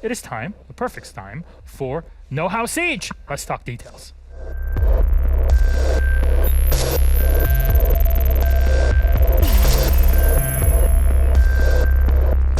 it is time, the perfect time, for Know How Siege. Let's talk details.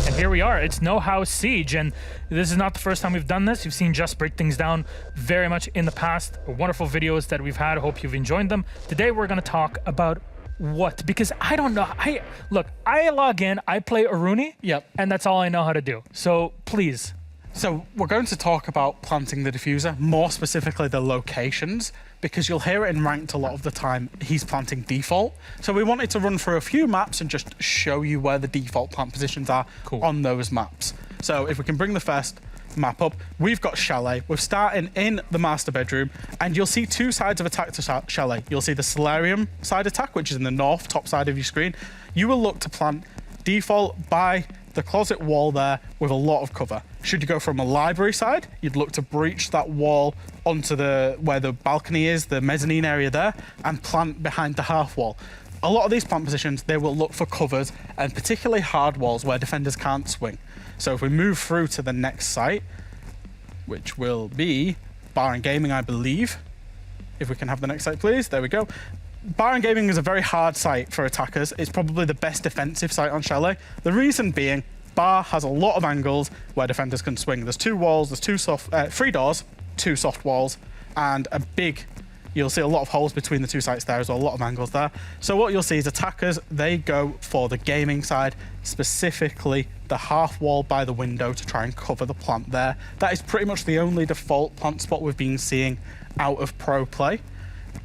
And here we are, it's Know How Siege, and this is not the first time we've done this. You've seen Just break things down very much in the past. Wonderful videos that we've had. Hope you've enjoyed them. Today we're going to talk about what, because I don't know. I log in, I play Aruni, and that's all I know how to do. So please. So we're going to talk about planting the diffuser, more specifically the locations, because you'll hear it in ranked a lot of the time, he's planting default. So we wanted to run through a few maps and just show you where the default plant positions are on those maps. So if we can bring the first map up, we've got Chalet. We're starting in the master bedroom, and you'll see two sides of attack to Chalet. You'll see the solarium side attack, which is in the north, top side of your screen. You will look to plant default by the closet wall there with a lot of cover. Should you go from a library side, you'd look to breach that wall onto where the balcony is, the mezzanine area there, and plant behind the half wall. A lot of these plant positions, they will look for covers, and particularly hard walls where defenders can't swing. So if we move through to the next site, which will be Bar and Gaming, I believe. If we can have the next site, please. There we go. Bar and Gaming is a very hard site for attackers. It's probably the best defensive site on Chalet. The reason being, Bar has a lot of angles where defenders can swing. There's two walls, there's three doors, two soft walls, and a big, you'll see a lot of holes between the two sites there as well, a lot of angles there. So what you'll see is attackers, they go for the gaming side, specifically the half wall by the window to try and cover the plant there. That is pretty much the only default plant spot we've been seeing out of pro play.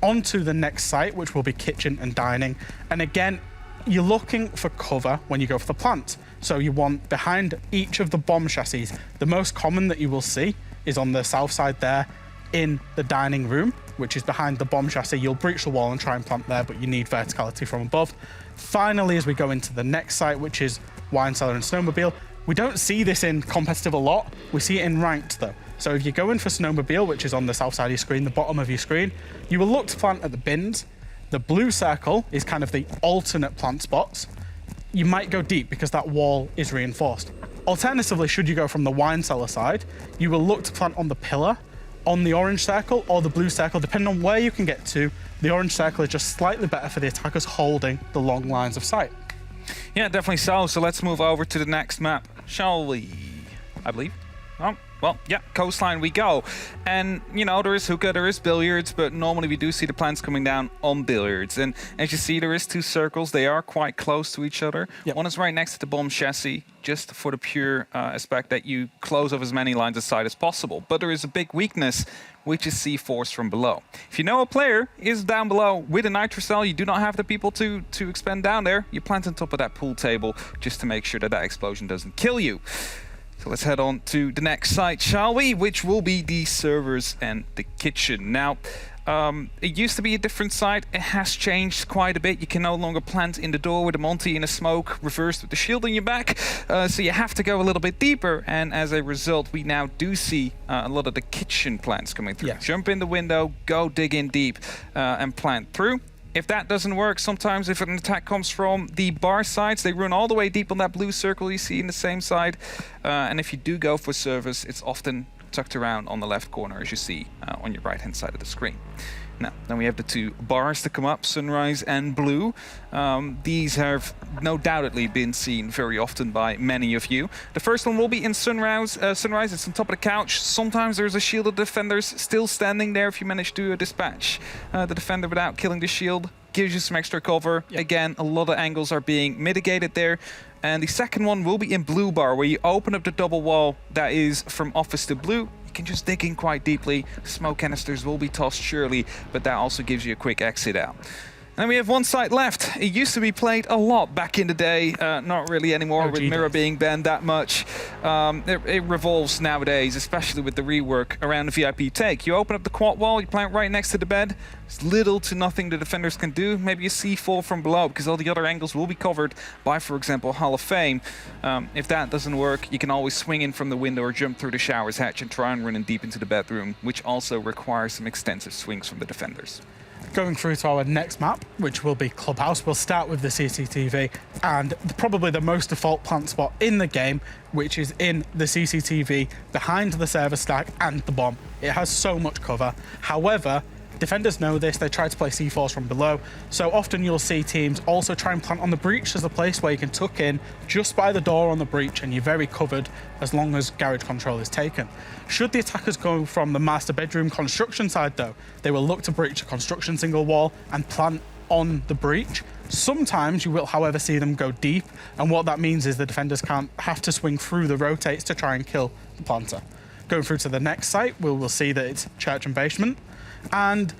On to the next site, which will be kitchen and dining. And again, you're looking for cover when you go for the plant. So you want behind each of the bomb chassis. The most common that you will see is on the south side there in the dining room, which is behind the bomb chassis. You'll breach the wall and try and plant there, but you need verticality from above. Finally, as we go into the next site, which is wine cellar and snowmobile, we don't see this in competitive a lot. We see it in ranked though. So if you go in for snowmobile, which is on the south side of your screen, the bottom of your screen, you will look to plant at the bins. The blue circle is kind of the alternate plant spots. You might go deep because that wall is reinforced. Alternatively, should you go from the wine cellar side, you will look to plant on the pillar, on the orange circle or the blue circle, depending on where you can get to. The orange circle is just slightly better for the attackers holding the long lines of sight. Yeah, definitely so. So let's move over to the next map, shall we? I believe. Oh, well, yeah, Coastline we go. And, you know, there is hookah, there is billiards, but normally we do see the plants coming down on billiards. And as you see, there is two circles. They are quite close to each other. Yep. One is right next to the bomb chassis, just for the pure aspect that you close off as many lines of sight as possible. But there is a big weakness, which is C4s from below. If you know a player is down below with a nitro cell, you do not have the people to expend down there, you plant on top of that pool table just to make sure that that explosion doesn't kill you. So let's head on to the next site, shall we? Which will be the servers and the kitchen. Now, it used to be a different site. It has changed quite a bit. You can no longer plant in the door with a Monty in a smoke, reversed with the shield on your back. So you have to go a little bit deeper. And as a result, we now do see a lot of the kitchen plants coming through. Yes. Jump in the window, go dig in deep, and plant through. If that doesn't work, sometimes if an attack comes from the bar sides, they run all the way deep on that blue circle you see in the same side. And if you do go for service, it's often tucked around on the left corner, as you see on your right-hand side of the screen. Now, then we have the two bars to come up, Sunrise and Blue. These have no doubtedly been seen very often by many of you. The first one will be in Sunrise. Sunrise, it's on top of the couch. Sometimes there's a shielded defenders still standing there if you manage to dispatch the defender without killing the shield. Gives you some extra cover. Yep. Again, a lot of angles are being mitigated there. And the second one will be in Blue Bar, where you open up the double wall that is from office to blue. You can just dig in quite deeply. Smoke canisters will be tossed surely, but that also gives you a quick exit out. And we have one site left. It used to be played a lot back in the day, not really anymore with mirror being banned that much. It revolves nowadays, especially with the rework around the VIP take. You open up the quad wall, you plant right next to the bed. There's little to nothing the defenders can do. Maybe a C4 from below, because all the other angles will be covered by, for example, Hall of Fame. If that doesn't work, you can always swing in from the window or jump through the shower's hatch and try and run in deep into the bedroom, which also requires some extensive swings from the defenders. Going through to our next map, which will be Clubhouse, we'll start with the CCTV and probably the most default plant spot in the game, which is in the CCTV behind the server stack and the bomb. It has so much cover. However, defenders know this, they try to play C4s from below, so often you'll see teams also try and plant on the breach as a place where you can tuck in just by the door on the breach and you're very covered as long as garage control is taken. Should the attackers go from the master bedroom construction side though, they will look to breach a construction single wall and plant on the breach. Sometimes you will, however, see them go deep, and what that means is the defenders can't have to swing through the rotates to try and kill the planter. Going through to the next site, we'll see that it's church and basement. And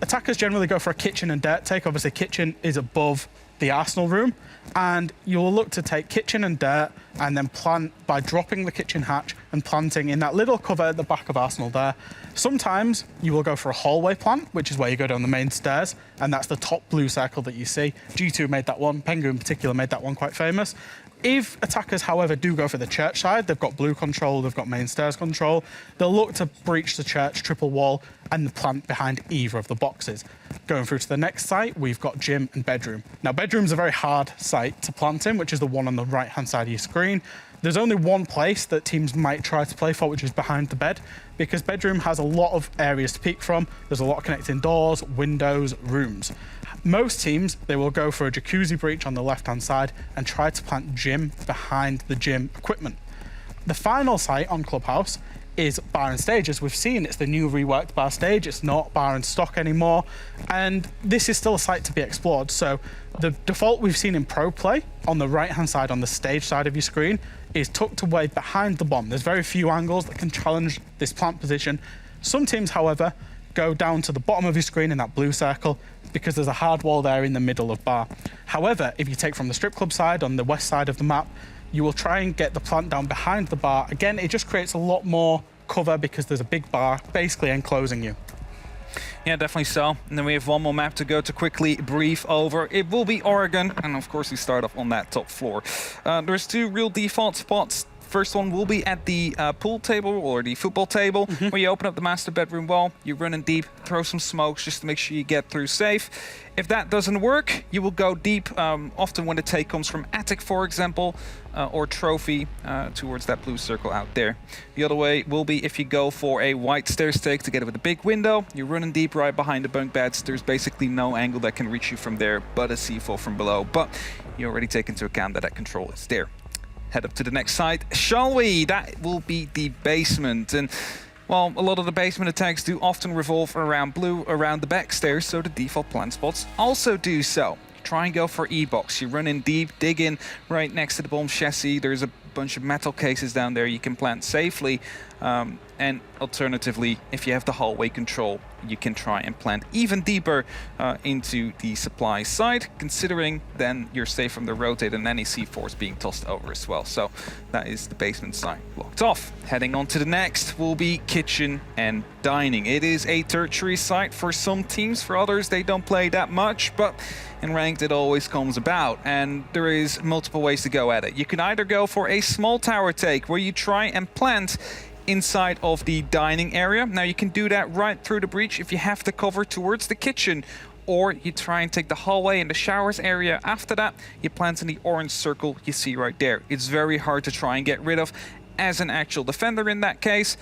attackers generally go for a kitchen and dirt take. Obviously, kitchen is above the arsenal room, and you'll look to take kitchen and dirt and then plant by dropping the kitchen hatch and planting in that little cover at the back of arsenal there. Sometimes you will go for a hallway plant, which is where you go down the main stairs, and that's the top blue circle that you see. G2 made that one, Pengu in particular made that one quite famous. If attackers, however, do go for the church side, they've got blue control, they've got main stairs control, they'll look to breach the church triple wall and the plant behind either of the boxes. Going through to the next site, we've got gym and bedroom. Now, bedroom's a very hard site to plant in, which is the one on the right-hand side of your screen. There's only one place that teams might try to play for, which is behind the bed, because bedroom has a lot of areas to peek from. There's a lot of connecting doors, windows, rooms. Most teams, they will go for a jacuzzi breach on the left-hand side and try to plant gym behind the gym equipment. The final site on Clubhouse is bar and stage. As we've seen, it's the new reworked bar stage. It's not bar and stock anymore. And this is still a site to be explored. So the default we've seen in pro play on the right-hand side, on the stage side of your screen, is tucked away behind the bomb. There's very few angles that can challenge this plant position. Some teams, however, go down to the bottom of your screen in that blue circle because there's a hard wall there in the middle of bar. However, if you take from the strip club side on the west side of the map, you will try and get the plant down behind the bar. Again, it just creates a lot more cover because there's a big bar basically enclosing you. Yeah, definitely so. And then we have one more map to go to quickly brief over. It will be Oregon, and of course we start off on that top floor. There's two real default spots. First one will be at the pool table or the football table, where you open up the master bedroom wall, you run in deep, throw some smokes just to make sure you get through safe. If that doesn't work, you will go deep, often when the take comes from attic, for example, or trophy, towards that blue circle out there. The other way will be if you go for a white stairs take together with a big window, you're running deep right behind the bunk beds. There's basically no angle that can reach you from there but a C4 from below, but you already take into account that control is there. Head up to the next site, shall we? That will be the basement. And, well, a lot of the basement attacks do often revolve around blue, around the back stairs, so the default plant spots also do so. Try and go for E-box. You run in deep, dig in right next to the bomb chassis. There's a bunch of metal cases down there you can plant safely. And alternatively, if you have the hallway control, you can try and plant even deeper into the supply side, considering then you're safe from the rotate and any C4s being tossed over as well. So that is the basement side blocked off. Heading on to the next will be kitchen and dining. It is a tertiary site for some teams. For others, they don't play that much, but in ranked it always comes about, and there is multiple ways to go at it. You can either go for a small tower take where you try and plant inside of the dining area. Now you can do that right through the breach if you have the cover towards the kitchen, or you try and take the hallway and the showers area. After that, you plant in the orange circle you see right there. It's very hard to try and get rid of as an actual defender in that case.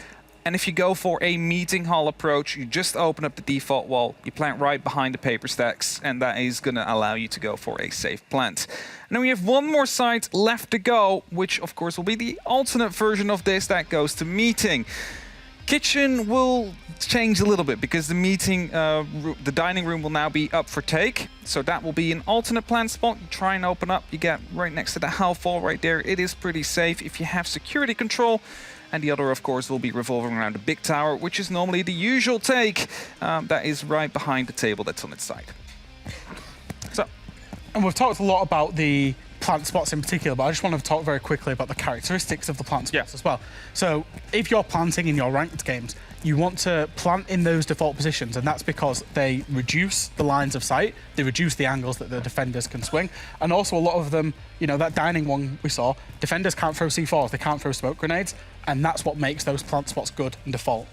And if you go for a meeting hall approach, you just open up the default wall, you plant right behind the paper stacks, and that is going to allow you to go for a safe plant. And then we have one more site left to go, which of course will be the alternate version of this that goes to meeting. Kitchen will change a little bit because the meeting, the dining room will now be up for take. So that will be an alternate plant spot. You try and open up, you get right next to the half wall right there. It is pretty safe if you have security control. And the other, of course, will be revolving around the big tower, which is normally the usual take. That is right behind the table that's on its side. So, and we've talked a lot about the plant spots in particular, but I just want to talk very quickly about the characteristics of the plant spots as well. So if you're planting in your ranked games, you want to plant in those default positions, and that's because they reduce the lines of sight, they reduce the angles that the defenders can swing, and also a lot of them, you know, that dining one we saw, defenders can't throw C4s, they can't throw smoke grenades, and that's what makes those plant spots good and default.